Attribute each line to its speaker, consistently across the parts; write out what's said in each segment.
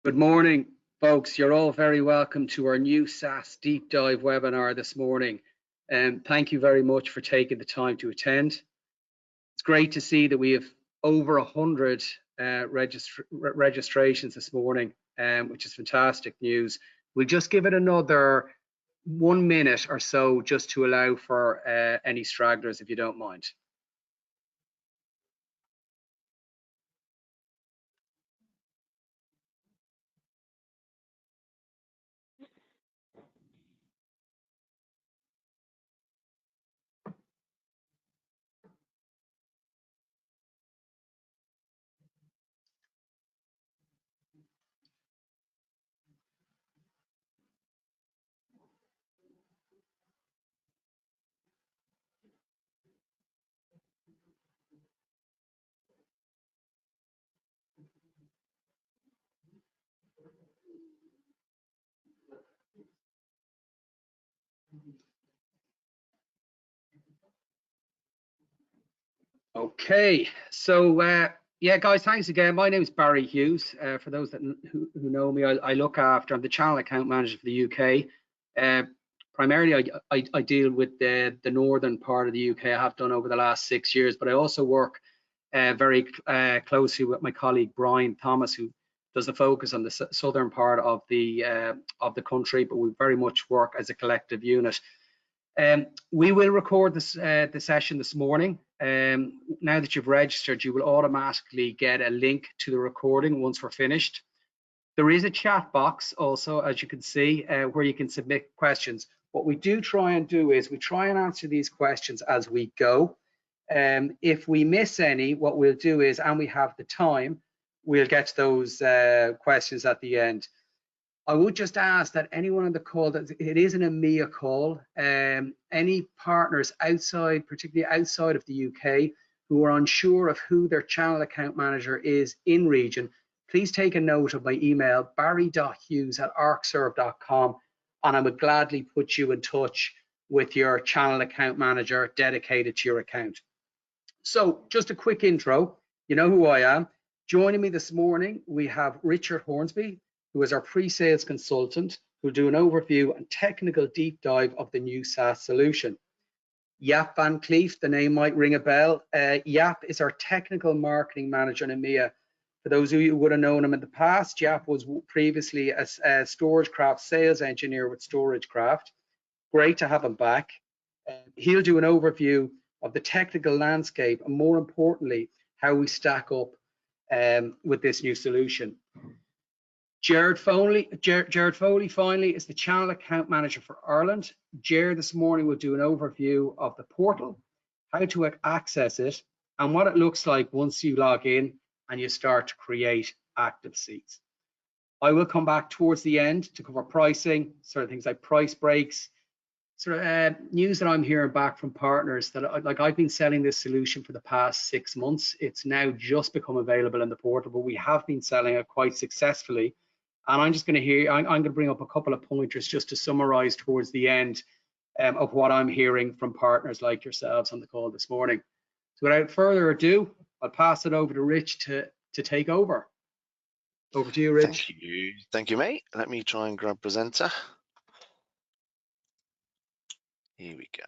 Speaker 1: Good morning, folks. You're all very welcome to our new SaaS deep dive webinar this morning. Thank you very much for taking the time to attend. It's great to see that we have over 100 registrations this morning, which is fantastic news. We'll just give it another 1 minute or so just to allow for any stragglers, if you don't mind. Okay, so yeah, guys, thanks again. My name is Barry Hughes. For those that who know me, I'm the channel account manager for the UK. Primarily, I deal with the northern part of the UK. I have done over the last 6 years, but I also work very closely with my colleague Brian Thomas, who does the focus on the southern part of the country. But we very much work as a collective unit. We will record this the session this morning. Now that you've registered, you will automatically get a link to the recording once we're finished. There is a chat box also, as you can see, where you can submit questions. What we do try and do is we try and answer these questions as we go. If we miss any, what we'll do is, and we have the time, we'll get to those questions at the end. I would just ask that anyone on the call, that it is an EMEA call, any partners outside, particularly outside of the UK, who are unsure of who their channel account manager is in region, please take a note of my email, barry.hughes@arcserve.com, and I would gladly put you in touch with your channel account manager dedicated to your account. So just a quick intro, you know who I am. Joining me this morning, we have Richard Hornsby, who is our pre-sales consultant, who'll do an overview and technical deep dive of the new SaaS solution. Jaap van Cleef, the name might ring a bell. Jaap is our technical marketing manager in EMEA. For those of you who would have known him in the past, Jaap was previously a StorageCraft sales engineer with StorageCraft. Great to have him back. He'll do an overview of the technical landscape and, more importantly, how we stack up with this new solution. Jared Foley finally is the channel account manager for Ireland. Jared this morning will do an overview of the portal, how to access it, and what it looks like once you log in and you start to create active seats. I will come back towards the end to cover pricing, sort of things like price breaks, sort of news that I'm hearing back from partners that, like, I've been selling this solution for the past 6 months. It's now just become available in the portal, but we have been selling it quite successfully. And I'm just going to I'm going to bring up a couple of pointers just to summarize towards the end of what I'm hearing from partners like yourselves on the call this morning. So without further ado, I'll pass it over to Rich to take over. Over to you, Rich.
Speaker 2: Thank you, mate. Let me try and grab presenter. Here we go.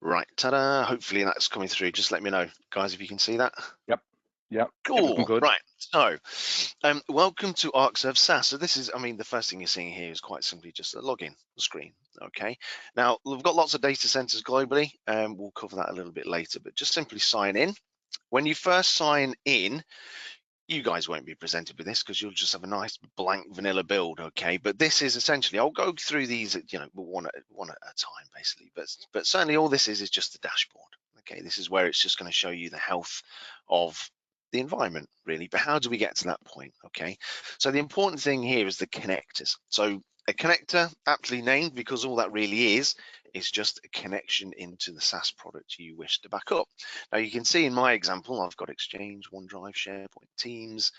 Speaker 2: Right, ta-da. Hopefully that's coming through. Just let me know, guys, if you can see that.
Speaker 3: Yep.
Speaker 2: Cool.
Speaker 3: Good.
Speaker 2: Right. So, welcome to Arcserve SaaS. So this is, I mean, the first thing you're seeing here is quite simply just a login screen. Okay. Now we've got lots of data centers globally, and we'll cover that a little bit later. But just simply sign in. When you first sign in, you guys won't be presented with this because you'll just have a nice blank vanilla build, okay? But this is essentially, I'll go through these, you know, one at a time, basically. But certainly all this is just the dashboard, okay? This is where it's just going to show you the health of the environment, really. But how do we get to that point, okay? So the important thing here is the connectors. So a connector, aptly named, because all that really is just a connection into the SaaS product you wish to back up. Now you can see in my example, I've got Exchange, OneDrive, SharePoint, Teams,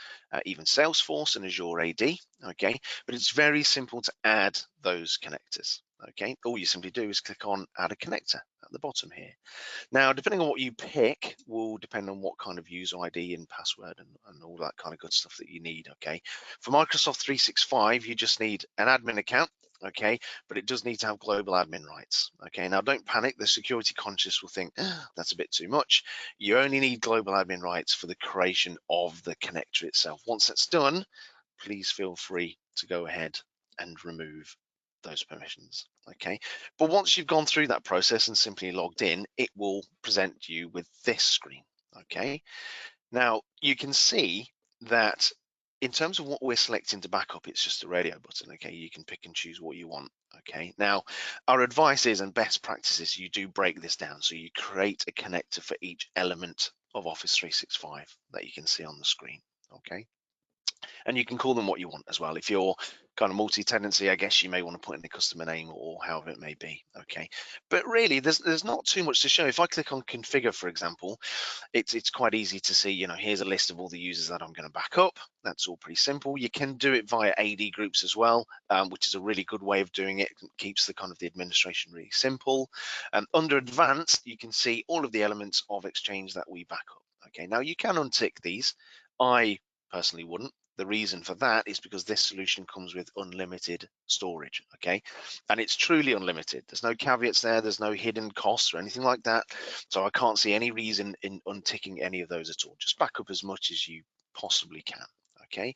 Speaker 2: even Salesforce and Azure AD, okay? But it's very simple to add those connectors, Okay, all you simply do is click on add a connector at the bottom here. Now, depending on what you pick will depend on what kind of user ID and password and all that kind of good stuff that you need, okay? For Microsoft 365, you just need an admin account, okay? But it does need to have global admin rights, okay? Now, don't panic. The security conscious will think, that's a bit too much. You only need global admin rights for the creation of the connector itself. Once that's done, please feel free to go ahead and remove those permissions, okay? But once you've gone through that process and simply logged in, it will present you with this screen, okay? Now, you can see that in terms of what we're selecting to backup, it's just a radio button, okay? You can pick and choose what you want, okay? Now, our advice is, and best practices, you do break this down. So you create a connector for each element of Office 365 that you can see on the screen, okay? And you can call them what you want as well. If you're kind of multi-tenancy, I guess you may want to put in the customer name or however it may be, okay? But really, there's not too much to show. If I click on configure, for example, it's quite easy to see, you know, here's a list of all the users that I'm going to back up. That's all pretty simple. You can do it via AD groups as well, which is a really good way of doing it. It keeps the kind of the administration really simple. Under advanced, you can see all of the elements of Exchange that we back up. Okay, now you can untick these. I personally wouldn't. The reason for that is because this solution comes with unlimited storage, okay? And it's truly unlimited. There's no caveats there. There's no hidden costs or anything like that. So I can't see any reason in unticking any of those at all. Just back up as much as you possibly can, okay?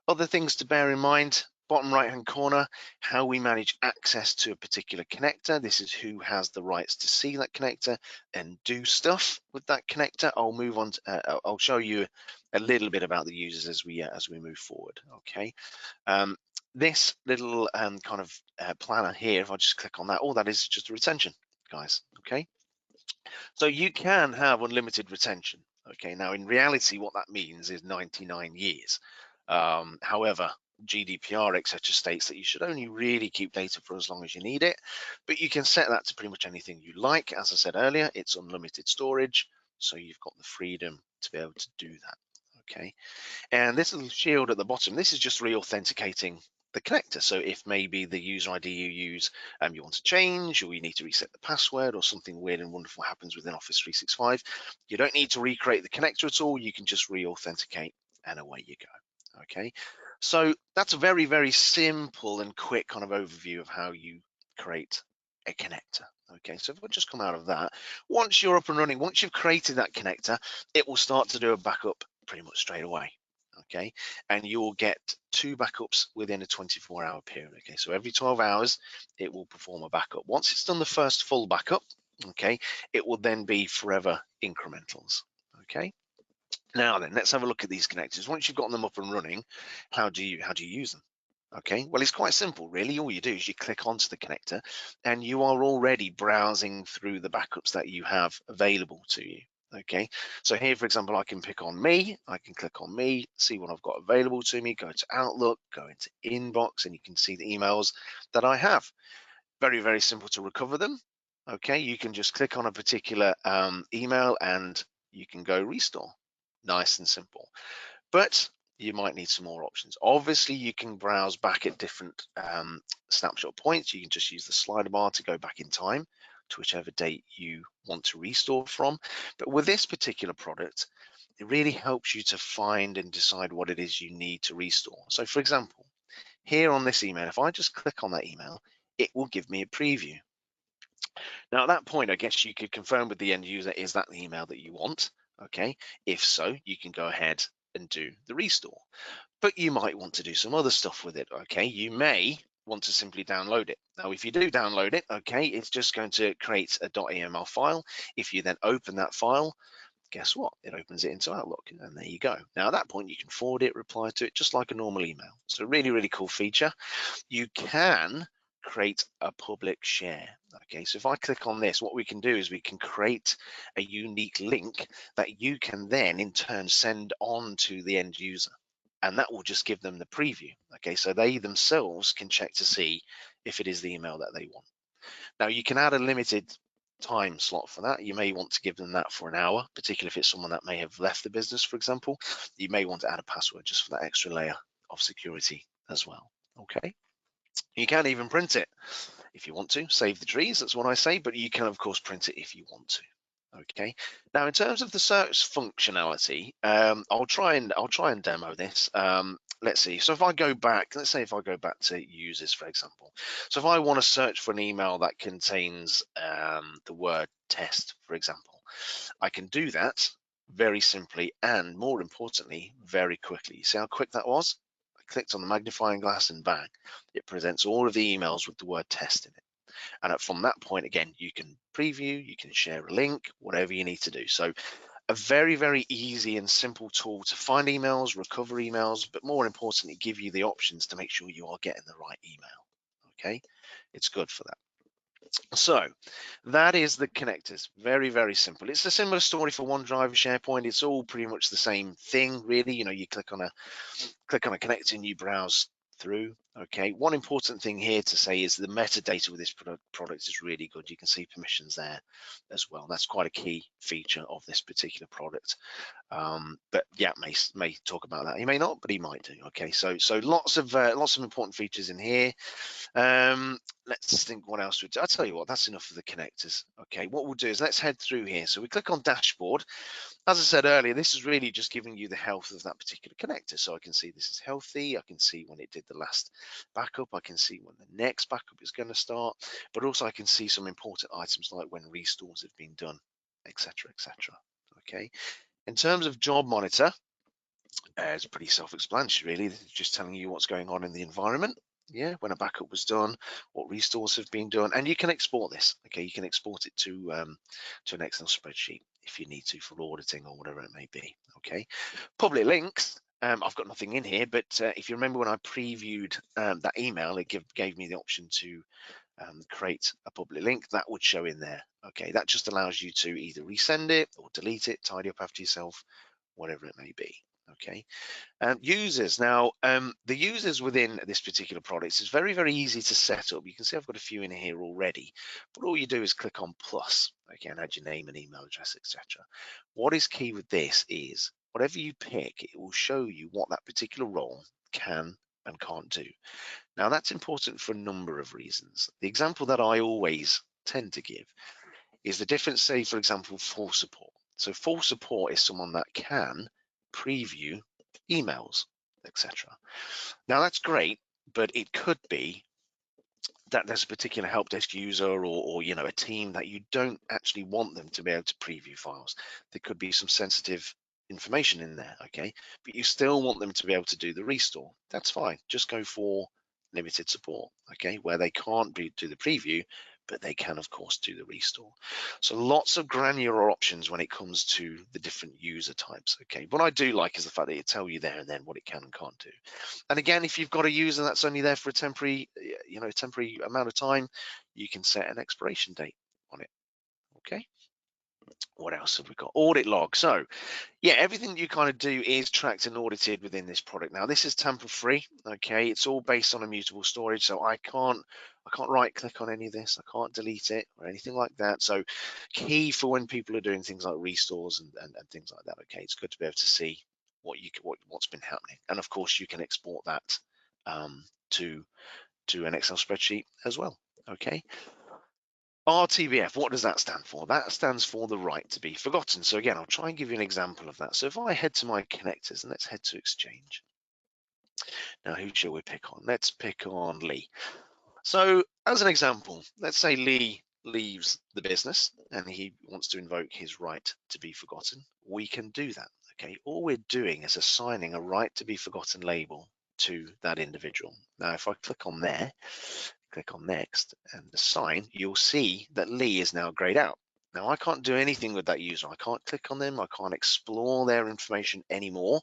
Speaker 2: Other things to bear in mind, bottom right-hand corner, how we manage access to a particular connector. This is who has the rights to see that connector and do stuff with that connector. I'll move on to, I'll show you a little bit about the users as we move forward, okay? This little kind of planner here, if I just click on that, all that is just a retention, guys, okay? So you can have unlimited retention, okay? Now, in reality, what that means is 99 years. However, GDPR, etc., states that you should only really keep data for as long as you need it, but you can set that to pretty much anything you like. As I said earlier, it's unlimited storage, so you've got the freedom to be able to do that, okay? And this little shield at the bottom, this is just re-authenticating the connector. So if maybe the user ID you use you want to change, or you need to reset the password, or something weird and wonderful happens within Office 365, you don't need to recreate the connector at all. You can just re-authenticate and away you go, okay? So that's a very, very simple and quick kind of overview of how you create a connector, okay? So if I just come out of that, once you're up and running, once you've created that connector, it will start to do a backup pretty much straight away, okay? And you'll get 2 backups within a 24-hour period, okay? So every 12 hours, it will perform a backup. Once it's done the first full backup, okay, it will then be forever incrementals, okay? Now then, let's have a look at these connectors. Once you've got them up and running, how do you use them? Okay, well, it's quite simple, really. All you do is you click onto the connector and you are already browsing through the backups that you have available to you. Okay, so here, for example, I can pick on me. I can click on me, see what I've got available to me, go to Outlook, go into Inbox, and you can see the emails that I have. Very, very simple to recover them. Okay, you can just click on a particular email and you can go restore. Nice and simple. But you might need some more options. Obviously, you can browse back at different snapshot points. You can just use the slider bar to go back in time to whichever date you want to restore from. But with this particular product, it really helps you to find and decide what it is you need to restore. So for example, here on this email, if I just click on that email, it will give me a preview. Now at that point, I guess you could confirm with the end user, is that the email that you want? Okay, if so, you can go ahead and do the restore. But you might want to do some other stuff with it, okay? You may want to simply download it. Now, if you do download it, okay, it's just going to create a .eml file. If you then open that file, guess what? It opens it into Outlook, and there you go. Now, at that point, you can forward it, reply to it, just like a normal email. So really, really cool feature. You can create a public share. Okay, so if I click on this, what we can do is we can create a unique link that you can then in turn send on to the end user, and that will just give them the preview. Okay, so they themselves can check to see if it is the email that they want. Now you can add a limited time slot for that. You may want to give them that for an hour, particularly if it's someone that may have left the business, for example. You may want to add a password just for that extra layer of security as well. Okay, you can even print it. if you want to. Save the trees, that's what I say, but you can of course print it if you want to. Okay. Now, in terms of the search functionality, I'll try and demo this. Let's see. So if I go back, let's say if I go back to users, for example. So if I want to search for an email that contains the word test, for example, I can do that very simply and, more importantly, very quickly. You see how quick that was? I clicked on the magnifying glass and bang, it presents all of the emails with the word test in it. And from that point, again, you can preview, you can share a link, whatever you need to do. So a very, very easy and simple tool to find emails, recover emails, but more importantly, give you the options to make sure you are getting the right email. Okay, it's good for that. So that is the connectors. Very, very simple. It's a similar story for OneDrive, SharePoint. It's all pretty much the same thing, really. You know, you click on a connector and you browse through. Okay, one important thing here to say is the metadata with this product is really good. You can see permissions there as well. That's quite a key feature of this particular product. But yeah, may talk about that. He may not, but he might do. Okay, so lots of important features in here. Let's think what else I'll tell you what, that's enough of the connectors. Okay, what we'll do is let's head through here. So we click on dashboard. As I said earlier, this is really just giving you the health of that particular connector. So I can see this is healthy. I can see when it did the last backup. I can see when the next backup is going to start, but also I can see some important items like when restores have been done, etc., etc. Okay. In terms of job monitor, it's pretty self-explanatory, really. This is just telling you what's going on in the environment. Yeah, when a backup was done, what restores have been done, and you can export this. Okay, you can export it to an Excel spreadsheet if you need to for auditing or whatever it may be. Okay, public links. I've got nothing in here, but if you remember when I previewed that email, it gave me the option to create a public link. That would show in there. Okay, that just allows you to either resend it or delete it, tidy up after yourself, whatever it may be. Okay. Users. Now, the users within this particular product is very, very easy to set up. You can see I've got a few in here already, but all you do is click on plus, okay, and add your name and email address, etc. What is key with this is whatever you pick, it will show you what that particular role can and can't do. Now, that's important for a number of reasons. The example that I always tend to give is the difference, say, for example, full support. So full support is someone that can preview emails, etc. Now that's great, but it could be that there's a particular help desk user or you know, a team that you don't actually want them to be able to preview files. There could be some sensitive information in there, okay, but you still want them to be able to do the restore. That's fine. Just go for limited support, okay, where they can't do the preview, but they can of course do the restore. So lots of granular options when it comes to the different user types. Okay, what I do like is the fact that it tells you there and then what it can and can't do. And again, if you've got a user that's only there for a temporary amount of time, you can set an expiration date on it. Okay, what else have we got? Audit log. So yeah, everything you kind of do is tracked and audited within this product. Now this is tamper free. Okay, it's all based on immutable storage, so I can't right click on any of this. I can't delete it or anything like that. So key for when people are doing things like restores and things like that. Okay, it's good to be able to see what's been happening, and of course you can export that to an Excel spreadsheet as well. Okay. RTBF, what does that stand for? That stands for the right to be forgotten. So again, I'll try and give you an example of that. So if I head to my connectors and let's head to Exchange. Now, who shall we pick on? Let's pick on Lee. So as an example, let's say Lee leaves the business and he wants to invoke his right to be forgotten. We can do that. Okay, all we're doing is assigning a right to be forgotten label to that individual. Now, if I click on there, click on next and assign, you'll see that Lee is now grayed out. Now I can't do anything with that user. I can't click on them. I can't explore their information anymore.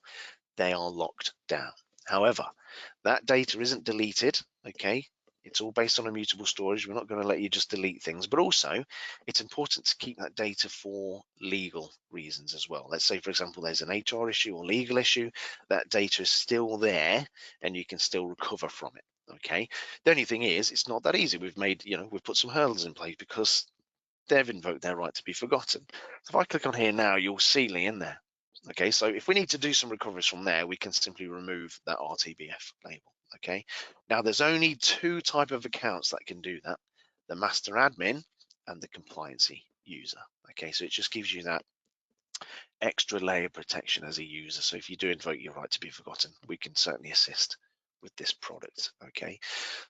Speaker 2: They are locked down. However, that data isn't deleted. Okay, it's all based on immutable storage. We're not going to let you just delete things, but also it's important to keep that data for legal reasons as well. Let's say, for example, there's an HR issue or legal issue, that data is still there and you can still recover from it. Okay, the only thing is it's not that easy. We've put some hurdles in place because they've invoked their right to be forgotten. So if I click on here now, you'll see Lee in there. Okay, so if we need to do some recoveries from there, we can simply remove that RTBF label. Okay, now there's only two types of accounts that can do that. the master admin, and the compliancy user. Okay, so it just gives you that extra layer of protection as a user. So if you do invoke your right to be forgotten, we can certainly assist with this product. Okay,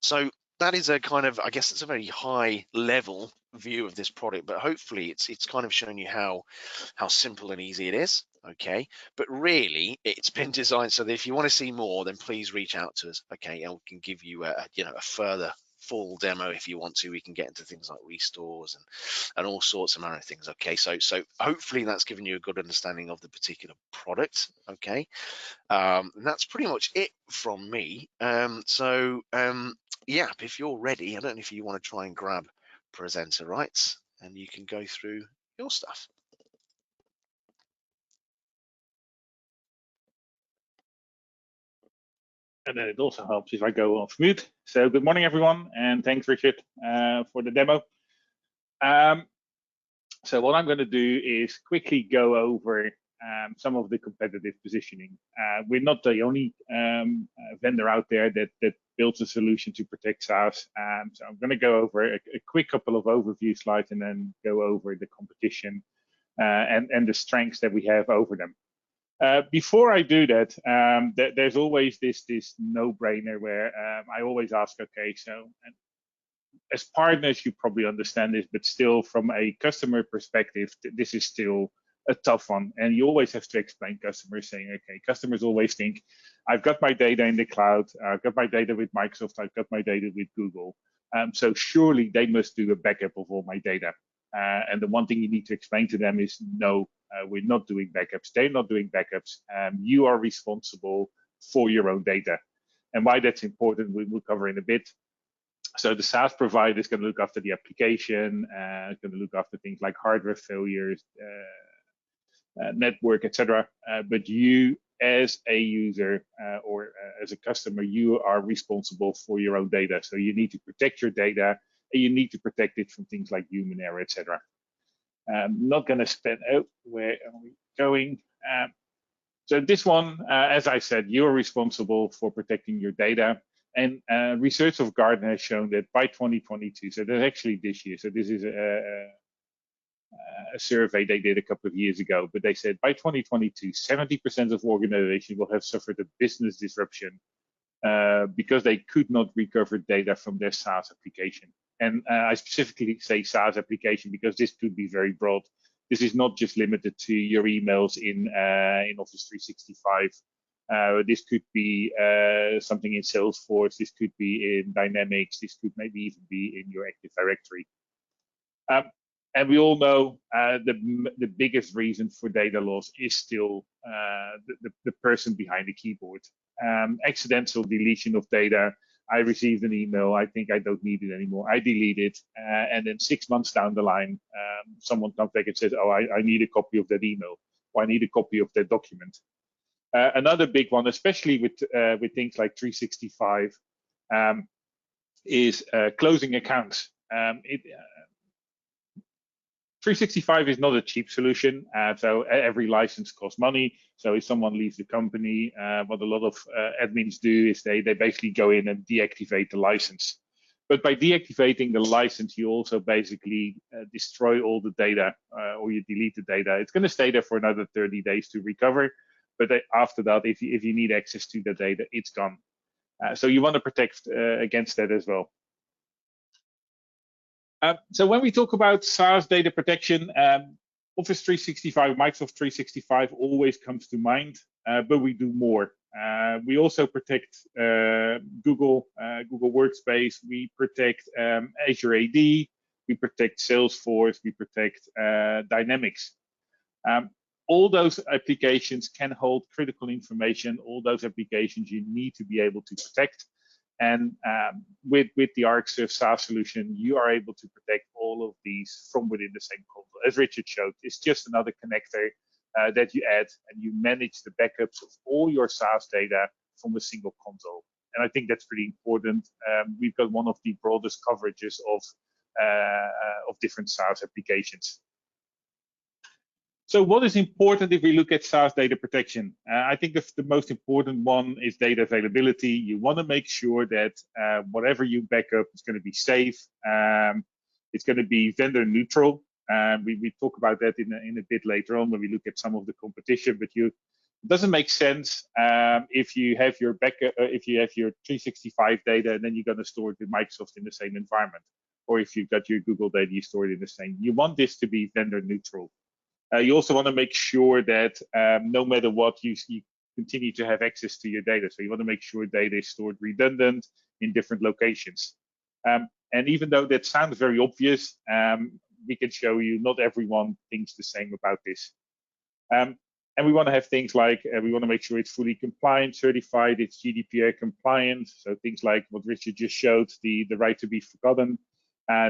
Speaker 2: so that is a kind of, I guess it's a very high level view of this product, but hopefully it's kind of shown you how simple and easy it is. Okay, but really it's been designed so that if you want to see more, then please reach out to us. Okay, and we can give you a further full demo if you want to. We can get into things like restores and all sorts of manner of things. Okay, so hopefully that's given you a good understanding of the particular product. Okay, and that's pretty much it from me. Yeah, if you're ready, I don't know if you want to try and grab presenter rights and you can go through your stuff.
Speaker 3: And then it also helps if I go off mute. So good morning, everyone, and thanks, Richard, for the demo. So what I'm going to do is quickly go over some of the competitive positioning. We're not the only vendor out there that builds a solution to protect SaaS. So I'm going to go over a quick couple of overview slides and then go over the competition and the strengths that we have over them. Before I do that, there's always this no-brainer where I always ask, okay, so as partners, you probably understand this, but still from a customer perspective, this is still a tough one. And you always have to explain customers saying, okay, customers always think, I've got my data in the cloud, I've got my data with Microsoft, I've got my data with Google. So surely they must do a backup of all my data. And the one thing you need to explain to them is, no, we're not doing backups. They're not doing backups. You are responsible for your own data. And why that's important, we'll cover in a bit. So the SaaS provider is going to look after the application, going to look after things like hardware failures, network, etc. But you, as a user or as a customer, you are responsible for your own data. So you need to protect your data, and you need to protect it from things like human error, etc. Not going to spend out. Where are we going? So this one, as I said, you're responsible for protecting your data. And research of Gartner has shown that by 2022, so that's actually this year, so this is a survey they did a couple of years ago, but they said by 2022, 70% of organizations will have suffered a business disruption because they could not recover data from their SaaS application. And I specifically say SaaS application because this could be very broad. This is not just limited to your emails in Office 365. This could be something in Salesforce. This could be in Dynamics. This could maybe even be in your Active Directory. And we all know the biggest reason for data loss is still the person behind the keyboard. Accidental deletion of data. I received an email. I think I don't need it anymore. I delete it. And then 6 months down the line, someone comes back and says, oh, I need a copy of that email, or I need a copy of that document. Another big one, especially with things like 365, is closing accounts. 365 is not a cheap solution, so every license costs money. So if someone leaves the company, what a lot of admins do is they basically go in and deactivate the license. But by deactivating the license, you also basically destroy all the data, or you delete the data. It's going to stay there for another 30 days to recover. But after that, if you need access to the data, it's gone. So you want to protect against that as well. So when we talk about SaaS data protection, Office 365, Microsoft 365 always comes to mind, but we do more. We also protect Google Workspace. We protect Azure AD. We protect Salesforce. We protect Dynamics. All those applications can hold critical information. All those applications you need to be able to protect. And with the Arcserve SaaS solution, you are able to protect all of these from within the same console. As Richard showed, it's just another connector that you add, and you manage the backups of all your SaaS data from a single console. And I think that's pretty important. We've got one of the broadest coverages of different SaaS applications. So what is important if we look at SaaS data protection? I think the most important one is data availability. You want to make sure that whatever you back up is going to be safe. It's going to be vendor neutral. We talk about that in a bit later on when we look at some of the competition, but it doesn't make sense if you have your backup, if you have your 365 data and then you're going to store it with Microsoft in the same environment, or if you've got your Google data, you store it in the same. You want this to be vendor neutral. You also want to make sure that no matter what, you continue to have access to your data. So you want to make sure data is stored redundant in different locations. And even though that sounds very obvious, we can show you not everyone thinks the same about this. And we want to have things like, we want to make sure it's fully compliant, certified, it's GDPR compliant. So things like what Richard just showed, the right to be forgotten,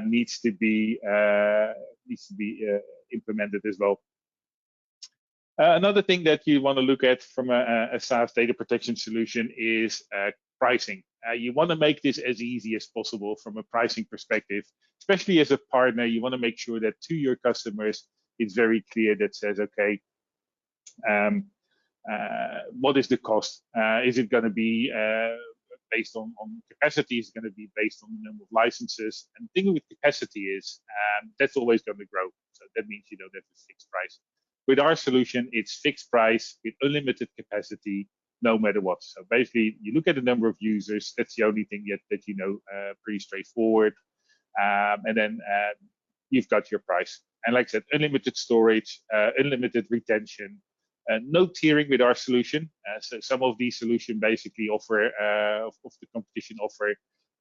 Speaker 3: needs to be implemented as well. Another thing that you want to look at from a SaaS data protection solution is pricing. You want to make this as easy as possible from a pricing perspective, especially as a partner. You want to make sure that to your customers, it's very clear that says, okay, what is the cost? Is it going to be based on capacity? Is it going to be based on the number of licenses? And the thing with capacity is that's always going to grow. So that means you don't have a fixed price. With our solution, it's fixed price with unlimited capacity, no matter what. So basically, you look at the number of users. That's the only thing that you know, pretty straightforward. And then you've got your price. And like I said, unlimited storage, unlimited retention. No tiering with our solution. So some of these solutions basically offer, of the competition offer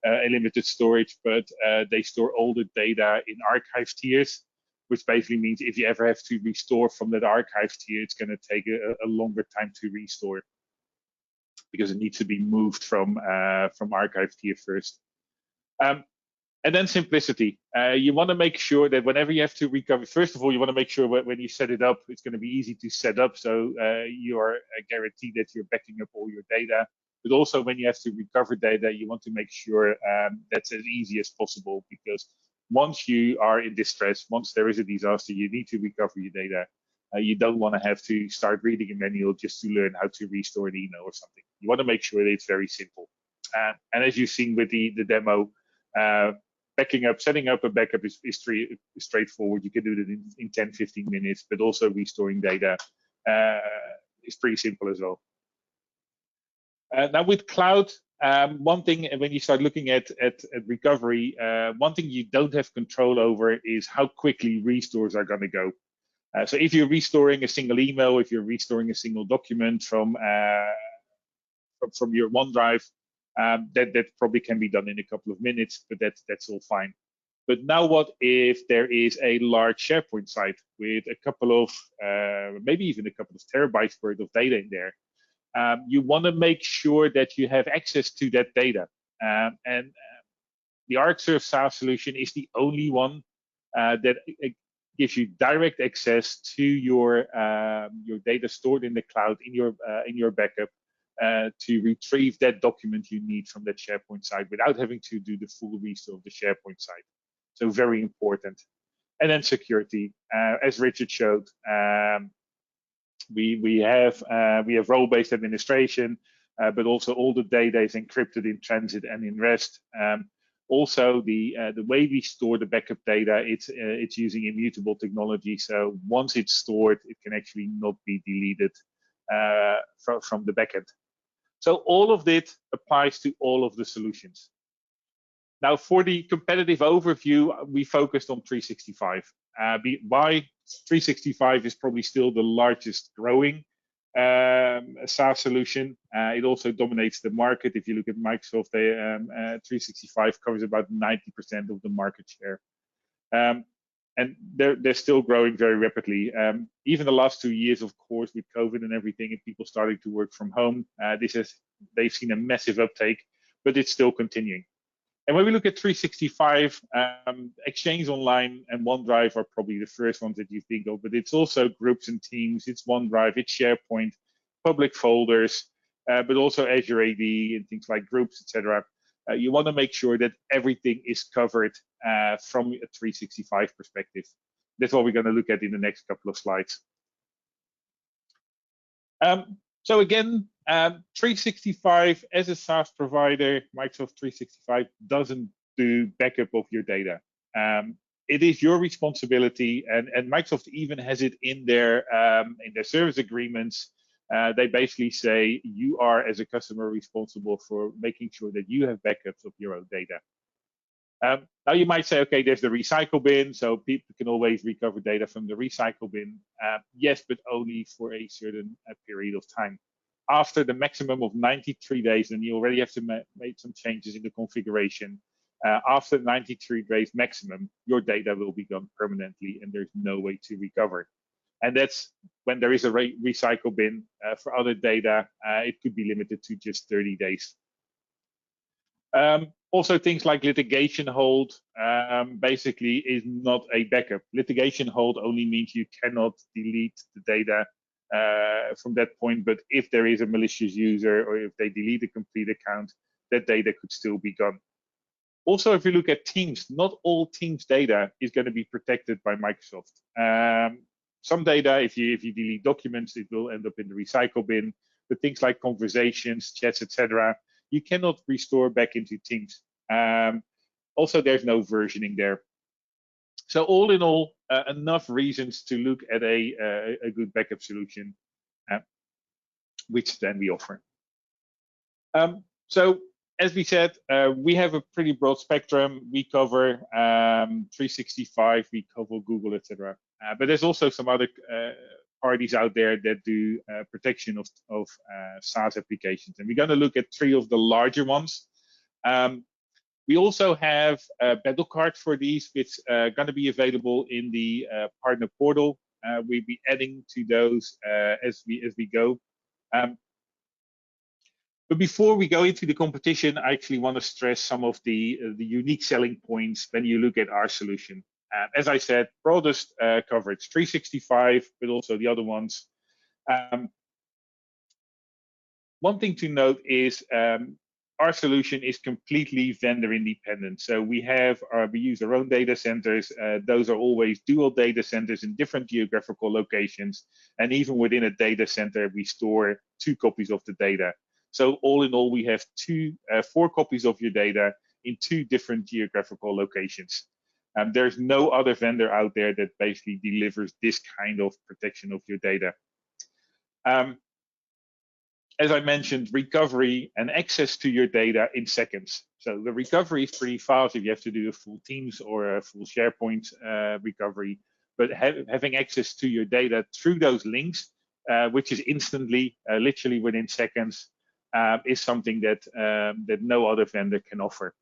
Speaker 3: unlimited storage, but they store all the data in archive tiers, which basically means if you ever have to restore from that archive tier, it's going to take a longer time to restore because it needs to be moved from archive tier first. And then simplicity. You want to make sure that whenever you have to recover, first of all, you want to make sure when you set it up, it's going to be easy to set up. So you are guaranteed that you're backing up all your data. But also when you have to recover data, you want to make sure that's as easy as possible, because once you are in distress, once there is a disaster, you need to recover your data. You don't want to have to start reading a manual just to learn how to restore an email or something. You want to make sure that it's very simple. And as you've seen with the demo, backing up, setting up a backup is straightforward. You can do it in 10, 15 minutes, but also restoring data is pretty simple as well. Now with cloud, one thing when you start looking at recovery, one thing you don't have control over is how quickly restores are going to go. So if you're restoring a single email, if you're restoring a single document from your OneDrive, that probably can be done in a couple of minutes, but that's all fine. But now what if there is a large SharePoint site with a couple of, maybe even a couple of terabytes worth of data in there? You want to make sure that you have access to that data. And the Arcserve SaaS solution is the only one that gives you direct access to your data stored in the cloud in your backup to retrieve that document you need from that SharePoint site without having to do the full restore of the SharePoint site. So very important. And then security, as Richard showed. We have role-based administration, but also all the data is encrypted in transit and in rest. Also, the way we store the backup data, it's using immutable technology. So once it's stored, it can actually not be deleted from the backend. So all of it applies to all of the solutions. Now, for the competitive overview, we focused on 365. Why? 365 is probably still the largest growing SaaS solution. It also dominates the market. If you look at Microsoft, 365 covers about 90% of the market share. And they're still growing very rapidly. Even the last 2 years, of course, with COVID and everything, and people starting to work from home, they've seen a massive uptake, but it's still continuing. And when we look at 365, Exchange Online and OneDrive are probably the first ones that you think of, but it's also groups and teams, it's OneDrive, it's SharePoint, public folders, but also Azure AD and things like groups, etc. You want to make sure that everything is covered from a 365 perspective. That's what we're going to look at in the next couple of slides. So again, 365 as a SaaS provider, Microsoft 365 doesn't do backup of your data. it is your responsibility, and Microsoft even has it in their service agreements. They basically say you are, as a customer, responsible for making sure that you have backups of your own data. Now you might say, okay, there's the recycle bin, so people can always recover data from the recycle bin. Yes, but only for a certain period of time. After the maximum of 93 days, and you already have to make some changes in the configuration. After 93 days maximum, your data will be gone permanently, and there's no way to recover. And that's when there is a recycle bin. For other data, it could be limited to just 30 days. Also, things like litigation hold basically is not a backup. Litigation hold only means you cannot delete the data from that point, but if there is a malicious user or if they delete a complete account, that data could still be gone. Also, if you look at Teams, not all Teams data is going to be protected by Microsoft. Some data, if you delete documents, it will end up in the recycle bin. But things like conversations, chats, etc., you cannot restore back into Teams. Also, there's no versioning there. So all in all, enough reasons to look at a good backup solution, which then we offer. So as we said, we have a pretty broad spectrum. We cover 365, we cover Google, etc. But there's also some other parties out there that do protection of SaaS applications. And we're going to look at 3 of the larger ones. We also have a battle card for these, which are going to be available in the partner portal. We'll be adding to those as we go. But before we go into the competition, I actually want to stress some of the unique selling points when you look at our solution. As I said, broadest coverage, 365, but also the other ones. One thing to note is our solution is completely vendor independent. So we use our own data centers. Those are always dual data centers in different geographical locations. And even within a data center, we store 2 copies of the data. So all in all, we have 4 copies of your data in 2 different geographical locations. There's no other vendor out there that basically delivers this kind of protection of your data. As I mentioned, recovery and access to your data in seconds. So the recovery is pretty fast if you have to do a full Teams or a full SharePoint recovery. But having access to your data through those links, which is instantly, literally within seconds, is something that no other vendor can offer.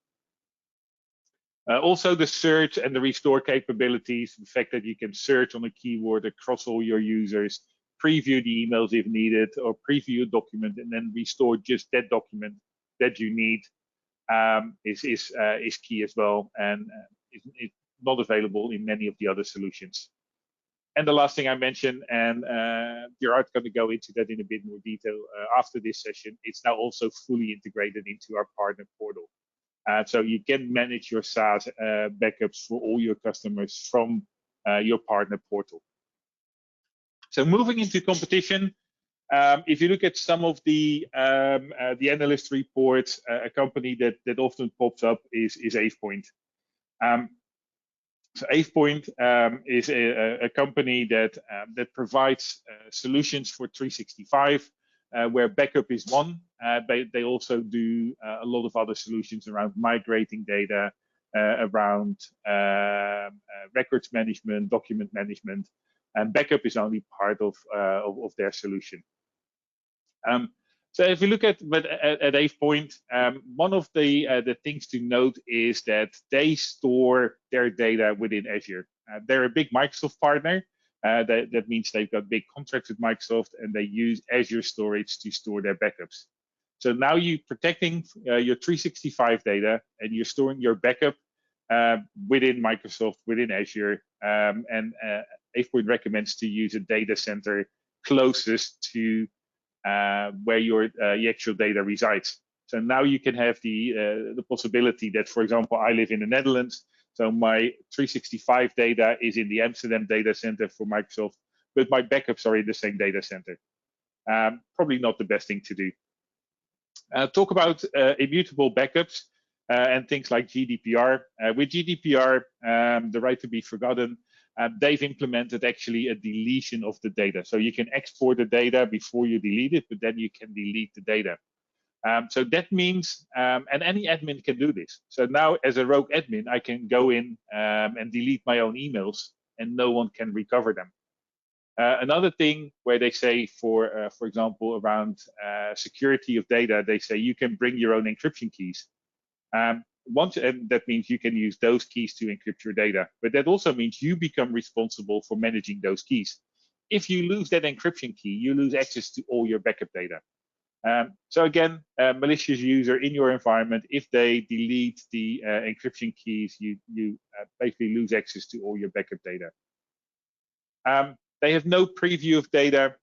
Speaker 3: Also, the search and the restore capabilities, the fact that you can search on a keyword across all your users, preview the emails if needed, or preview a document and then restore just that document that you need is key as well, and it's not available in many of the other solutions. And the last thing I mentioned, and Gerard's going to go into that in a bit more detail after this session, it's now also fully integrated into our partner portal. So you can manage your SaaS backups for all your customers from your partner portal. So moving into competition, if you look at some of the analyst reports, a company that often pops up is AvePoint. So AvePoint is a company that provides solutions for 365, where backup is one. They also do a lot of other solutions around migrating data, around records management, document management, and backup is only part of their solution. So if you look at AvePoint, one of the things to note is that they store their data within Azure. They're a big Microsoft partner. That means they've got big contracts with Microsoft, and they use Azure storage to store their backups. So now you're protecting your 365 data, and you're storing your backup within Microsoft, within Azure. And AvePoint recommends to use a data center closest to where your actual data resides. So now you can have the possibility that, for example, I live in the Netherlands, so my 365 data is in the Amsterdam data center for Microsoft, but my backups are in the same data center. Probably not the best thing to do. Talk about immutable backups. and things like GDPR. With GDPR, the right to be forgotten, they've implemented actually a deletion of the data. So you can export the data before you delete it, but then you can delete the data. So that means, and any admin can do this. So now as a rogue admin, I can go in and delete my own emails and no one can recover them. Another thing where they say for example, around security of data, they say you can bring your own encryption keys. And that means you can use those keys to encrypt your data. But that also means you become responsible for managing those keys. If you lose that encryption key, you lose access to all your backup data. So again, a malicious user in your environment, if they delete the encryption keys, you basically lose access to all your backup data. They have no preview of data.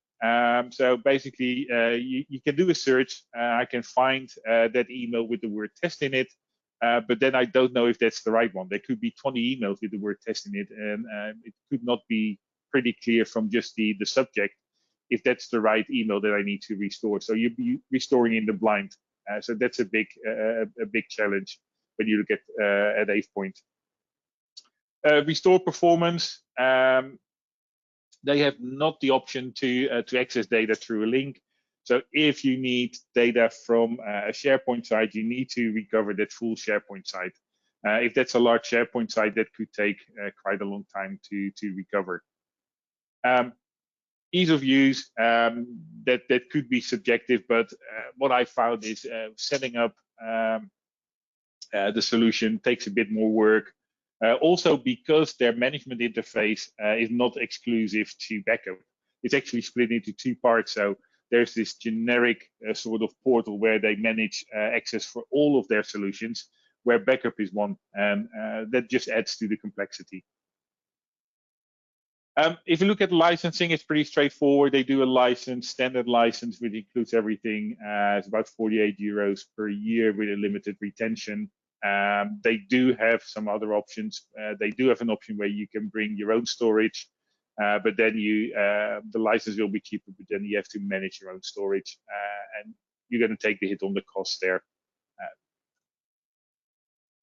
Speaker 3: So basically, you can do a search. I can find that email with the word test in it, but then I don't know if that's the right one. There could be 20 emails with the word test in it, and it could not be pretty clear from just the subject if that's the right email that I need to restore. So you're restoring in the blind. So that's a big challenge when you look at AvePoint. Restore performance. They have not the option to access data through a link. So if you need data from a SharePoint site, you need to recover that full SharePoint site. If that's a large SharePoint site, that could take quite a long time to recover. Ease of use, that could be subjective, but what I found is setting up the solution takes a bit more work. Also, because their management interface is not exclusive to backup, it's actually split into two parts. So there's this generic sort of portal where they manage access for all of their solutions, where backup is one, and that just adds to the complexity. If you look at licensing, it's pretty straightforward. They do a license, standard license, which includes everything. It's about 48 euros per year with a limited retention. They do have some other options. They do have an option where you can bring your own storage, but then the license will be cheaper, but then you have to manage your own storage, and you're going to take the hit on the cost there.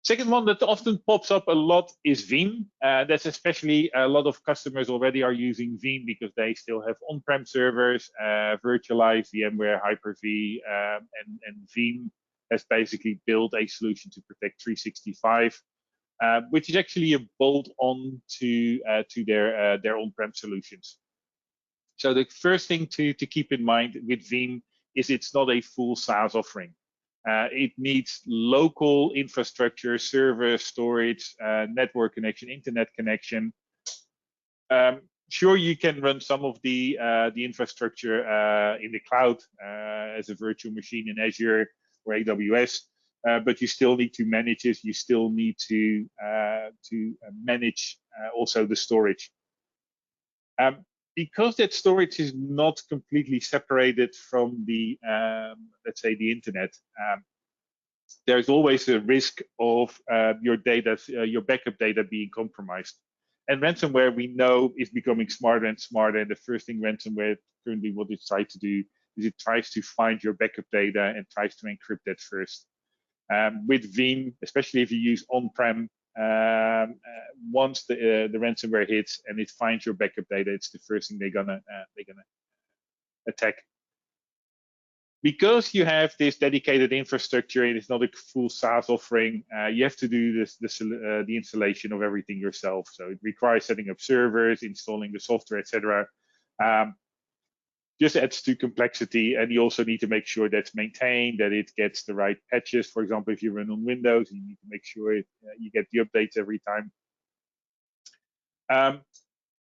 Speaker 3: Second one that often pops up a lot is Veeam. That's especially a lot of customers already are using Veeam because they still have on-prem servers, virtualized VMware, Hyper-V, and Veeam has basically built a solution to protect 365, which is actually a bolt-on to their on-prem solutions. So the first thing to keep in mind with Veeam is it's not a full SaaS offering. It needs local infrastructure, server, storage, network connection, internet connection. Sure, you can run some of the infrastructure in the cloud as a virtual machine in Azure or AWS, but you still need to manage it. You still need to manage also the storage. Because that storage is not completely separated from the, let's say, the internet, there's always a risk of your backup data being compromised. And ransomware, we know, is becoming smarter and smarter. And the first thing ransomware currently what it tries to do is it tries to find your backup data and tries to encrypt that first. With Veeam, especially if you use on-prem, once the ransomware hits and it finds your backup data, it's the first thing they're gonna attack. Because you have this dedicated infrastructure and it's not a full SaaS offering, you have to do the installation of everything yourself. So it requires setting up servers, installing the software, etc. Just adds to complexity, and you also need to make sure that's maintained, that it gets the right patches. For example, if you run on Windows, you need to make sure you get the updates every time.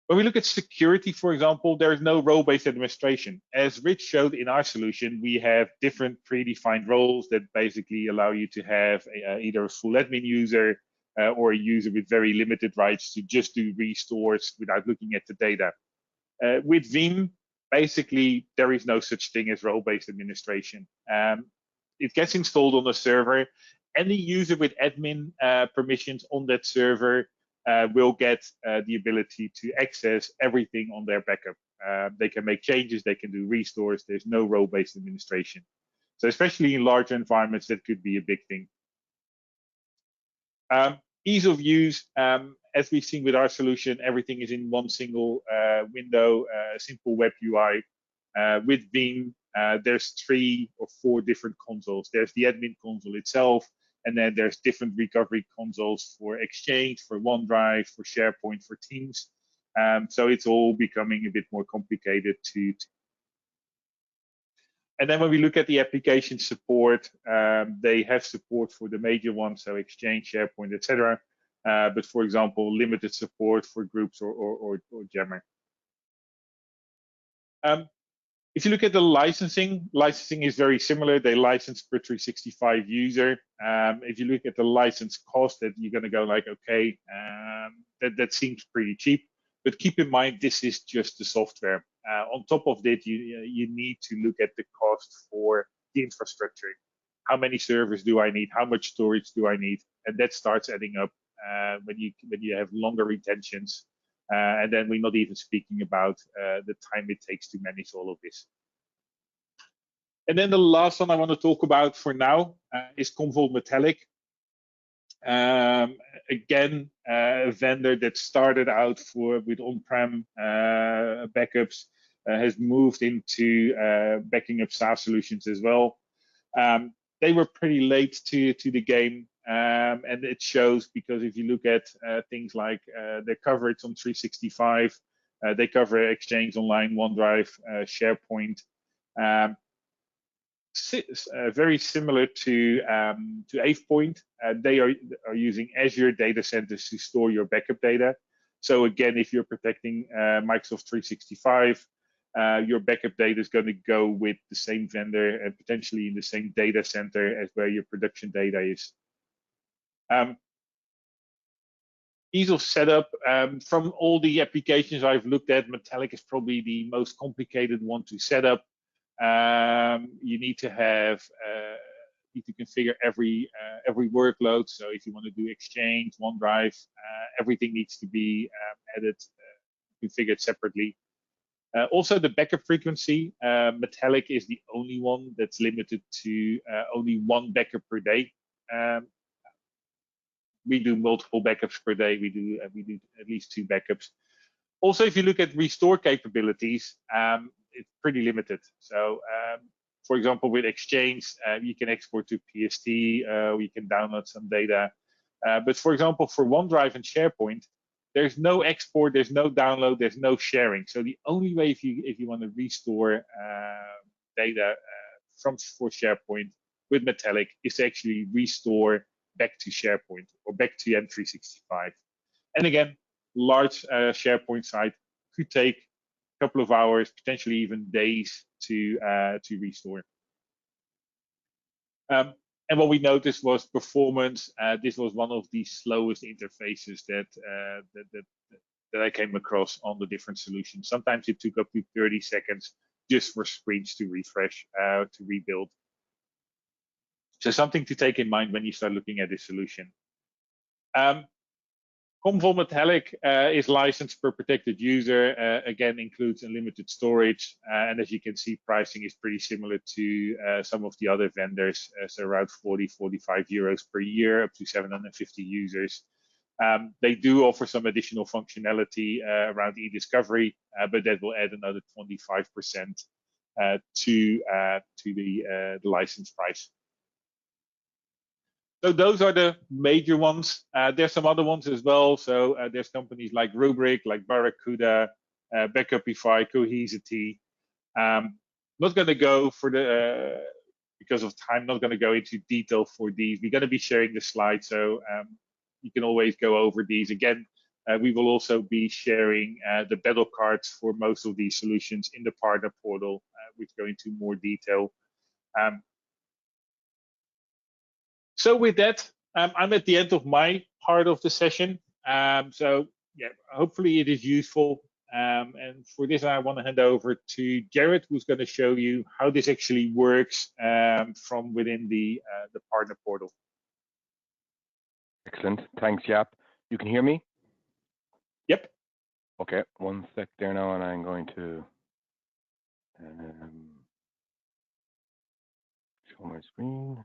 Speaker 3: When we look at security, for example, there is no role-based administration. As Rich showed in our solution, we have different predefined roles that basically allow you to have either a full admin user or a user with very limited rights to just do restores without looking at the data. With Veeam, basically, there is no such thing as role-based administration. It gets installed on the server. Any user with admin permissions on that server will get the ability to access everything on their backup. They can make changes, they can do restores. There's no role-based administration. So especially in larger environments, that could be a big thing. Ease of use, as we've seen with our solution, everything is in one single window, simple web UI. With Veeam, there's 3 or 4 different consoles. There's the admin console itself, and then there's different recovery consoles for Exchange, for OneDrive, for SharePoint, for Teams. So it's all becoming a bit more complicated to. And then when we look at the application support, they have support for the major ones, so Exchange, SharePoint, etc. But for example, limited support for groups or Jammer. If you look at the licensing is very similar. They license per 365 user. If you look at the license cost, that you're going to go like, okay, that seems pretty cheap. But keep in mind, this is just the software. On top of that, you need to look at the cost for the infrastructure. How many servers do I need? How much storage do I need? And that starts adding up when you have longer retentions. And then we're not even speaking about the time it takes to manage all of this. And then the last one I want to talk about for now is Commvault Metallic. Again, a vendor that started out with on-prem backups, has moved into backing up SaaS solutions as well. They were pretty late to the game, and it shows because if you look at things like their coverage on 365, they cover Exchange Online, OneDrive, SharePoint. Very similar to AvePoint. They are using Azure data centers to store your backup data. So again, if you're protecting Microsoft 365, your backup data is going to go with the same vendor and potentially in the same data center as where your production data is. Ease of setup. From all the applications I've looked at, Metallic is probably the most complicated one to set up. You need to have configure every workload. So if you want to do Exchange, OneDrive, everything needs to be added, configured separately. Also, the backup frequency. Metallic is the only one that's limited to only 1 backup per day. We do multiple backups per day. We do at least 2 backups. Also, if you look at restore capabilities, it's pretty limited. So, for example, with Exchange, you can export to PST, you can download some data. But for example, for OneDrive and SharePoint, there's no export, there's no download, there's no sharing. So the only way if you want to restore data for SharePoint with Metallic is to actually restore back to SharePoint or back to M365. And again, large SharePoint site could take a couple of hours, potentially even days to restore. And what we noticed was performance. This was one of the slowest interfaces that I came across on the different solutions. Sometimes it took up to 30 seconds just for screens to refresh, to rebuild. So something to take in mind when you start looking at this solution. Commvault Metallic is licensed per protected user, again, includes unlimited storage. And as you can see, pricing is pretty similar to some of the other vendors, so around 45 euros per year, up to 750 users. They do offer some additional functionality around e-discovery, but that will add another 25% to the license price. So those are the major ones. There's some other ones as well. So there's companies like Rubrik, like Barracuda, Backupify, Cohesity. Not going to go for the because of time. Not going to go into detail for these. We're going to be sharing the slides, so you can always go over these again. We will also be sharing the battle cards for most of these solutions in the partner portal, which go into more detail. So with that, I'm at the end of my part of the session. So yeah, hopefully it is useful. And for this, I want to hand over to Jared, who's going to show you how this actually works from within the partner portal.
Speaker 4: Excellent. Thanks, Jaap. You can hear me?
Speaker 3: Yep.
Speaker 4: Okay, 1 sec there now, and I'm going to show my screen.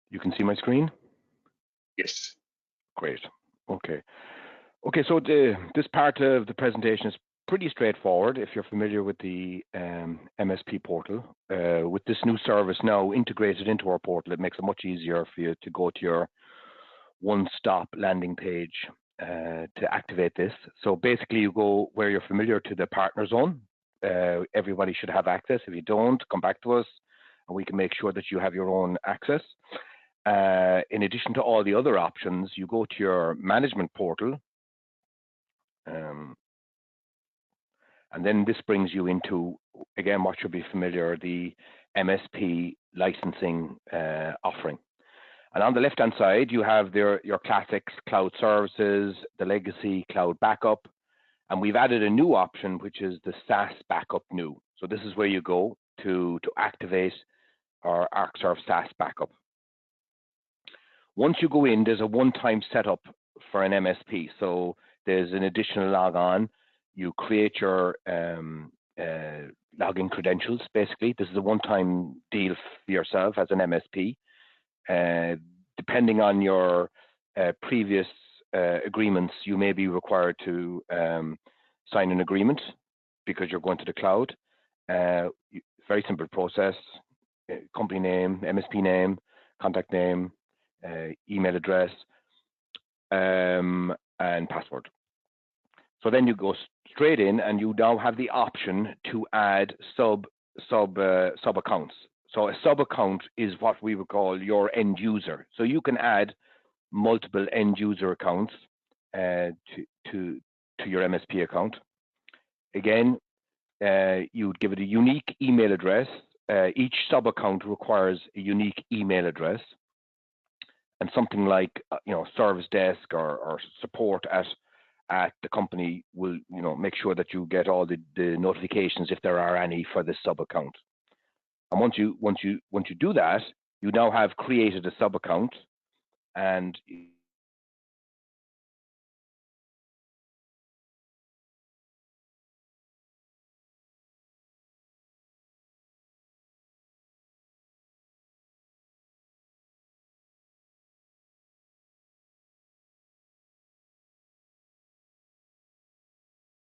Speaker 4: You can see my screen?
Speaker 3: Yes.
Speaker 4: Great. Okay. Okay, so this part of the presentation is pretty straightforward if you're familiar with the MSP portal. With this new service now integrated into our portal, it makes it much easier for you to go to your one-stop landing page to activate this. So basically you go where you're familiar to the PartnerZone. Everybody should have access. If you don't, come back to us and we can make sure that you have your own access. In addition to all the other options, you go to your management portal, and then this brings you into, again, what should be familiar, the MSP licensing offering. And on the left-hand side, you have your classics, cloud services, the legacy cloud backup, and we've added a new option, which is the SaaS Backup new. So this is where you go to activate our Arcserve SaaS Backup. Once you go in, there's a one-time setup for an MSP. So there's an additional log on. You create your login credentials, basically. This is a one-time deal for yourself as an MSP. Depending on your previous agreements, you may be required to sign an agreement because you're going to the cloud. Very simple process, company name, MSP name, contact name, email address, and password. So then you go straight in and you now have the option to add sub accounts. So a sub account is what we would call your end user. So you can add multiple end user accounts to your MSP account. Again, you would give it a unique email address. Each sub account requires a unique email address, and something like service desk or support at the company will make sure that you get all the notifications if there are any for this sub account. And once you do that, you now have created a sub account, and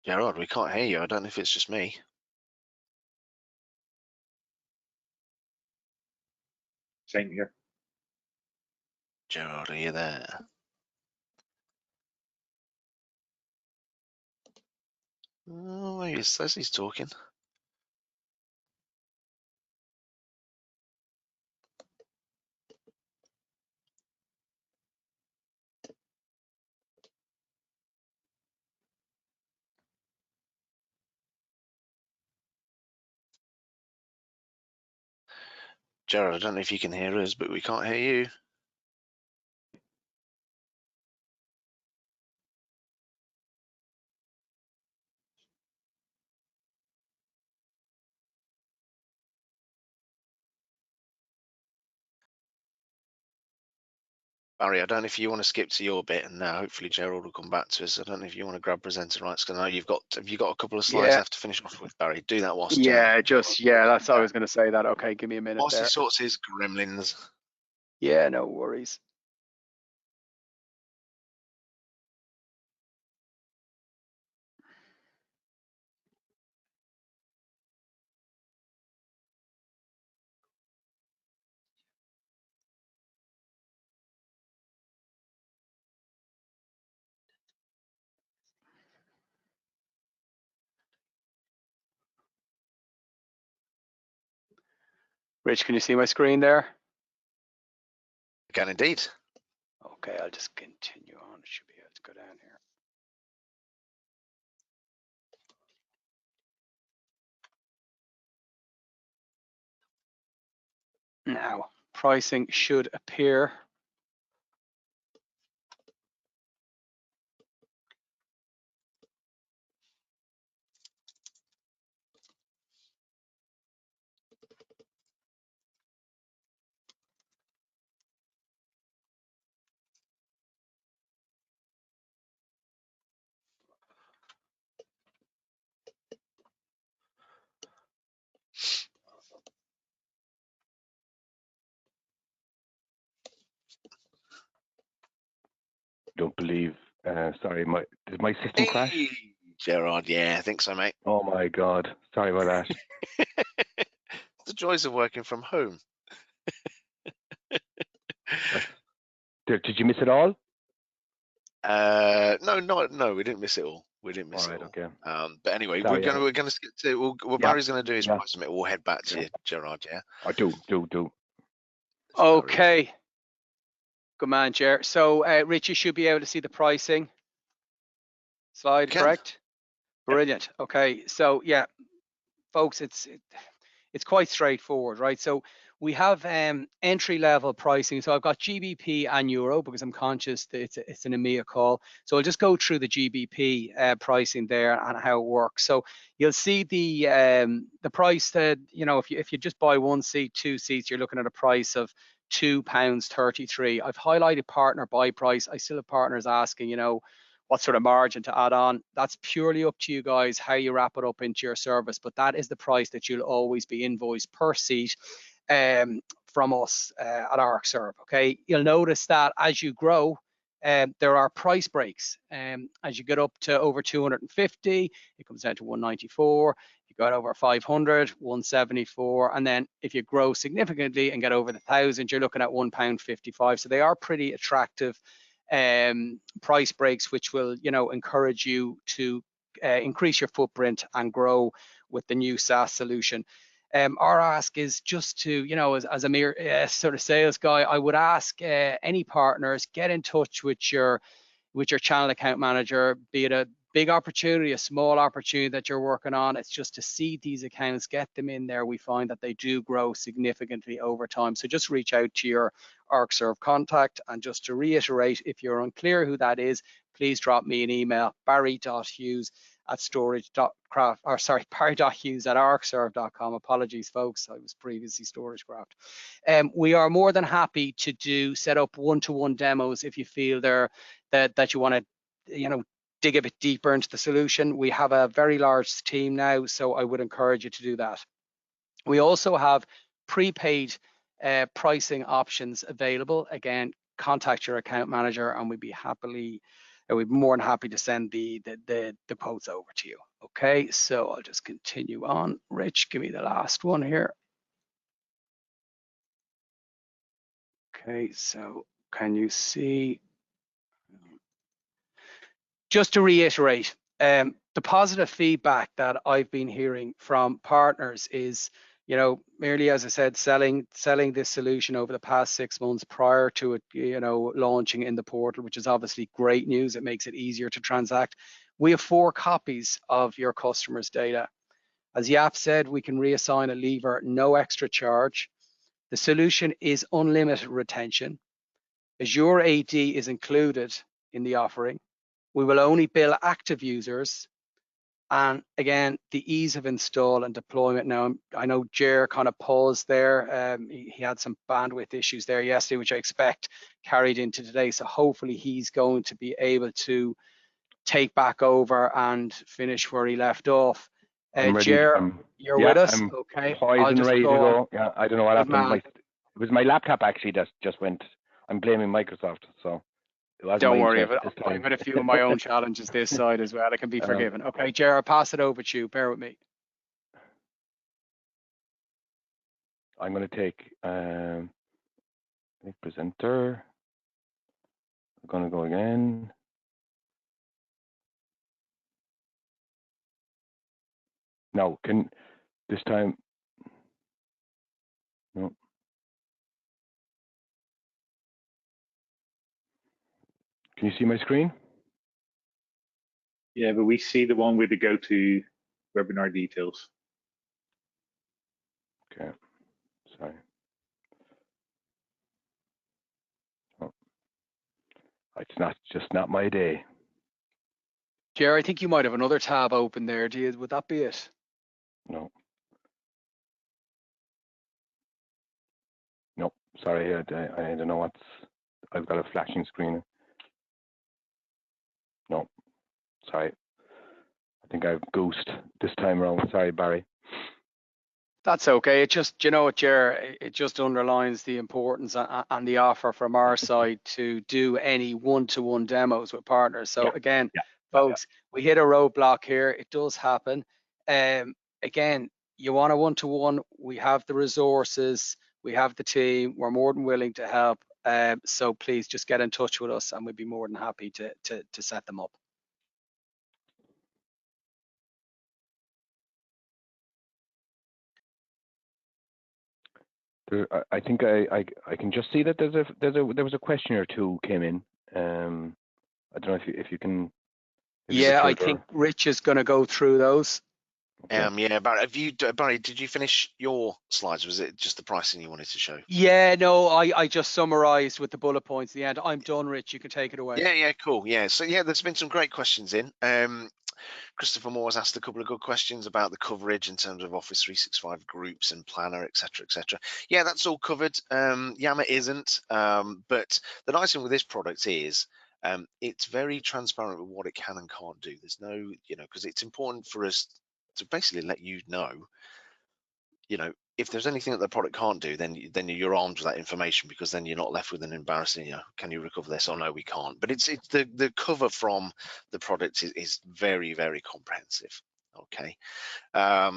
Speaker 2: Gerard, we can't hear you. I don't know if it's just me.
Speaker 3: Same here.
Speaker 2: Gerard, are you there? Oh, he says he's talking. Gerard, I don't know if you can hear us, but we can't hear you. Barry, I don't know if you want to skip to your bit, and now hopefully Gerald will come back to us. I don't know if you want to grab presenter rights, because I know have you got a couple of slides left to finish off with, Barry? Do that whilst
Speaker 5: Yeah, that's I was going to say that. Okay, give me a minute
Speaker 2: whilst
Speaker 5: there.
Speaker 2: he sorts his gremlins.
Speaker 5: Yeah, no worries. Rich, can you see my screen there?
Speaker 2: I can indeed.
Speaker 5: Okay, I'll just continue on. It should be able to go down here. Now, pricing should appear.
Speaker 4: don't believe. Sorry, did my system crash?
Speaker 2: Hey, Gerard, yeah, I think so, mate.
Speaker 4: Oh my God, sorry about that.
Speaker 2: The joys of working from home.
Speaker 4: Did you miss it all?
Speaker 2: No, we didn't miss it all. We didn't miss
Speaker 4: All
Speaker 2: it
Speaker 4: right,
Speaker 2: all.
Speaker 4: okay.
Speaker 2: But anyway,
Speaker 4: Sorry,
Speaker 2: we're gonna skip to what
Speaker 4: Yeah,
Speaker 2: Barry's gonna do is
Speaker 4: yeah.
Speaker 2: write something. We'll head back to
Speaker 4: Yeah.
Speaker 2: you, Gerard. Yeah.
Speaker 4: I do.
Speaker 5: Okay. Good man, Jer. So, Rich, you should be able to see the pricing slide,
Speaker 2: Can.
Speaker 5: correct? Brilliant. Okay. So, yeah, folks, it's quite straightforward, right? So we have entry level pricing. So I've got GBP and Euro because I'm conscious that it's an EMEA call. So I'll just go through the GBP pricing there and how it works. So you'll see the price that, you know, if you just buy 1 seat, 2 seats, you're looking at a price of £2.33. I've highlighted partner buy price. I still have partners asking, you know, what sort of margin to add on. That's purely up to you guys, how you wrap it up into your service, but that is the price that you'll always be invoiced per seat from us at Arcserve. Okay, you'll notice that as you grow, there are price breaks. As you get up to over 250, it comes down to 194. You got over 500, 174, and then if you grow significantly and get over the 1,000, you're looking at £1.55. So they are pretty attractive price breaks, which will, you know, encourage you to increase your footprint and grow with the new SaaS solution. Our ask is just to, you know, as a mere sort of sales guy, I would ask any partners, get in touch with your channel account manager, be it a big opportunity, a small opportunity that you're working on. It's just to seed these accounts, get them in there. We find that they do grow significantly over time. So just reach out to your Arcserve contact. And just to reiterate, if you're unclear who that is, please drop me an email, barry.hughes@arcserve.com. Apologies, folks. I was previously StorageCraft. We are more than happy to set up one-to-one demos if you feel that you want to, you know, dig a bit deeper into the solution. We have a very large team now, so I would encourage you to do that. We also have prepaid pricing options available. Again, contact your account manager and we'd be more than happy to send the quotes over to you. Okay, so I'll just continue on. Rich, give me the last one here. Okay, so can you see? Just to reiterate, the positive feedback that I've been hearing from partners is, you know, merely, as I said, selling this solution over the past 6 months prior to it, you know, launching in the portal, which is obviously great news. It makes it easier to transact. We have 4 copies of your customers' data. As Yap said, we can reassign a lever, no extra charge. The solution is unlimited retention. Azure AD is included in the offering. We will only bill active users. And again, the ease of install and deployment. Now, I know Jer kind of paused there. He had some bandwidth issues there yesterday, which I expect carried into today. So hopefully he's going to be able to take back over and finish where he left off. Jer, you're with us?
Speaker 4: I'm
Speaker 5: okay.
Speaker 4: Poised and ready to go. Yeah, I don't know what happened. It was my laptop actually that just went. I'm blaming Microsoft, so.
Speaker 5: Don't worry about it. I've had a few of my own challenges this side as well. I can be forgiven. Okay, Jer, I'll pass it over to you. Bear with me.
Speaker 4: I'm going to take presenter. I'm going to go again. No, this time? No. Can you see my screen?
Speaker 3: Yeah, but we see the one with the go to webinar details.
Speaker 4: Okay, sorry. Oh. It's just not my day.
Speaker 5: Jer, I think you might have another tab open there. Would that be it?
Speaker 4: No. No, sorry, I don't know I've got a flashing screen. No, sorry. I think I've goosed this time around. Sorry, Barry.
Speaker 5: That's okay. It just, you know what, Jer, it just underlines the importance and the offer from our side to do any one-to-one demos with partners. So
Speaker 4: Yeah,
Speaker 5: again,
Speaker 4: yeah,
Speaker 5: folks, we hit a roadblock here. It does happen. Again, you want a one-to-one, we have the resources, we have the team, we're more than willing to help. So please just get in touch with us and we'd be more than happy to set them up.
Speaker 4: I think I can just see that there was a question or two came in. I don't know if you can.
Speaker 5: Yeah, I think Rich is going to go through those.
Speaker 4: Okay.
Speaker 2: Yeah, Barry, did you finish your slides? Was it just the pricing you wanted to show?
Speaker 5: Yeah, no, I just summarized with the bullet points at the end. I'm done, Rich. You can take it away.
Speaker 2: Yeah, cool. Yeah, so yeah, there's been some great questions in. Christopher Moore has asked a couple of good questions about the coverage in terms of Office 365 groups and Planner, etc., etc. Yeah, that's all covered. Yammer isn't, but the nice thing with this product is it's very transparent with what it can and can't do. There's no, because it's important for us to basically let you know, if there's anything that the product can't do, then you're armed with that information, because then you're not left with an embarrassing, can you recover this? Or no, we can't. But it's the cover from the product is very, very comprehensive. Okay.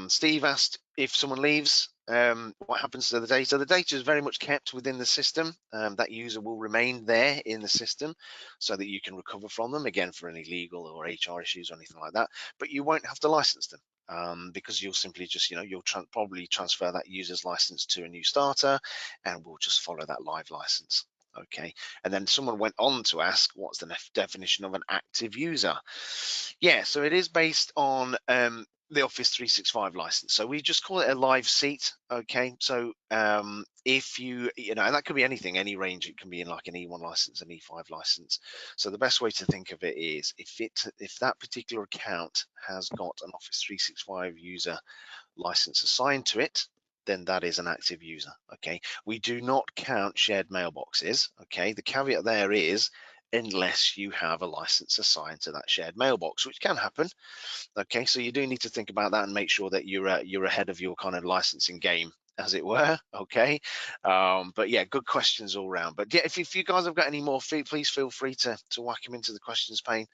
Speaker 2: Steve asked, if someone leaves, what happens to the data? The data is very much kept within the system. That user will remain there in the system so that you can recover from them, again, for any legal or HR issues or anything like that. But you won't have to license them. Because you'll simply just, you'll probably transfer that user's license to a new starter, and we'll just follow that live license. Okay. And then someone went on to ask, what's the definition of an active user? Yeah, so it is based on the Office 365 license. So we just call it a live seat. Okay. So if you, and that could be anything, any range. It can be in like an E1 license, an E5 license. So the best way to think of it is if that particular account has got an Office 365 user license assigned to it, then that is an active user. Okay. We do not count shared mailboxes. Okay. The caveat there is, unless you have a license assigned to that shared mailbox, which can happen. Okay, so you do need to think about that and make sure that you're ahead of your kind of licensing game, as it were. Okay, but yeah, good questions all around. But yeah, if you guys have got any more, please feel free to whack them into the questions pane,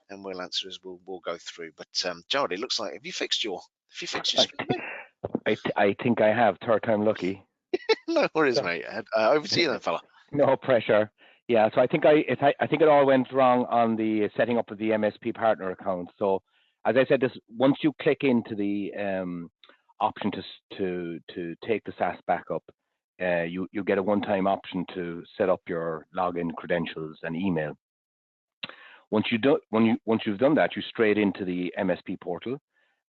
Speaker 2: and we'll answer as we'll go through. But Jared, it looks like, have you fixed your screen?
Speaker 4: I think I have. Third time lucky.
Speaker 2: No worries, mate. Over to you then, fella.
Speaker 4: No pressure. Yeah, so I think it all went wrong on the setting up of the MSP partner account. So as I said, once you click into the option to take the SaaS backup, you get a one-time option to set up your login credentials and email. Once you've done that, you straight into the MSP portal,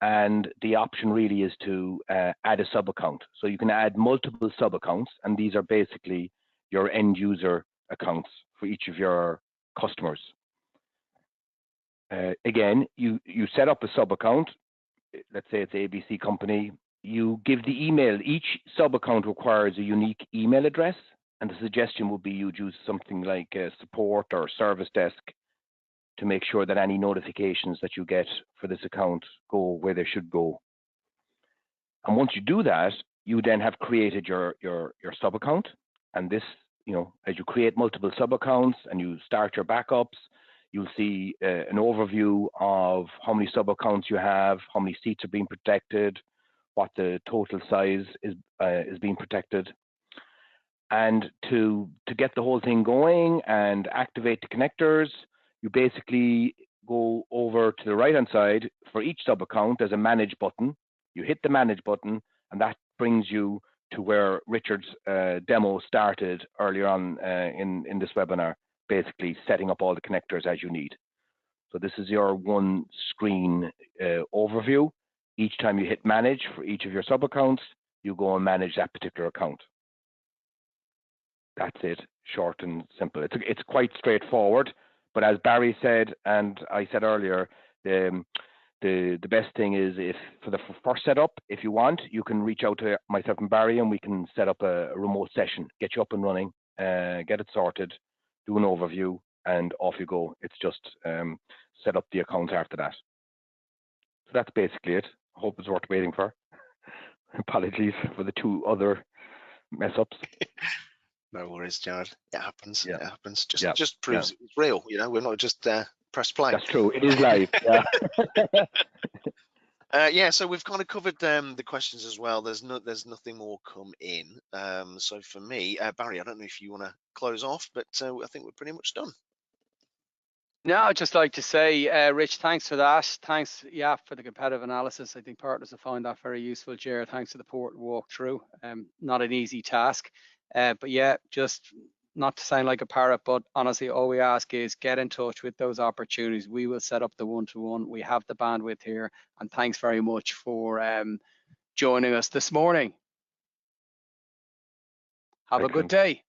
Speaker 4: and the option really is to add a sub account. So you can add multiple sub accounts, and these are basically your end user accounts for each of your customers. Again, you set up a sub account. Let's say it's ABC company. You give the email. Each sub account requires a unique email address, and the suggestion would be you'd use something like support or service desk to make sure that any notifications that you get for this account go where they should go. And once you do that, you then have created your sub account. And this, as you create multiple sub accounts and you start your backups, you'll see an overview of how many sub accounts you have, how many seats are being protected, what the total size is being protected. And to get the whole thing going and activate the connectors, you basically go over to the right-hand side. For each sub account, there's a manage button. You hit the manage button, and that brings you to where Richard's demo started earlier on in this webinar, basically setting up all the connectors as you need. So this is your one screen overview. Each time you hit manage for each of your sub accounts, you go and manage that particular account. That's it, short and simple. It's quite straightforward, but as Barry said, and I said earlier, the best thing is, if for the first setup, if you want, you can reach out to myself and Barry, and we can set up a remote session, get you up and running, get it sorted, do an overview, and off you go. It's just set up the account after that. So that's basically it. I hope it's worth waiting for. Apologies for the 2 other mess ups.
Speaker 2: No worries, Jared. It happens.
Speaker 4: Yeah.
Speaker 2: It happens.
Speaker 4: Yeah.
Speaker 2: Just proves it's real. You know, we're not just press play.
Speaker 4: That's true. It is live. Yeah.
Speaker 2: Yeah, so we've kind of covered the questions as well. There's nothing more come in. So for me, Barry, I don't know if you want to close off, but I think we're pretty much done.
Speaker 5: No, I'd just like to say, Rich, thanks for that. Thanks, for the competitive analysis. I think partners will find that very useful. Jared, thanks for the port walkthrough. Not an easy task, but yeah, just not to sound like a parrot, but honestly, all we ask is get in touch with those opportunities. We will set up the one-to-one. We have the bandwidth here, and thanks very much for joining us this morning. Have a good day.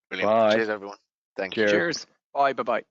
Speaker 2: Brilliant.
Speaker 4: Bye.
Speaker 2: Cheers, everyone. Thank you.
Speaker 4: Cheers.
Speaker 5: Cheers. Bye. Bye-bye.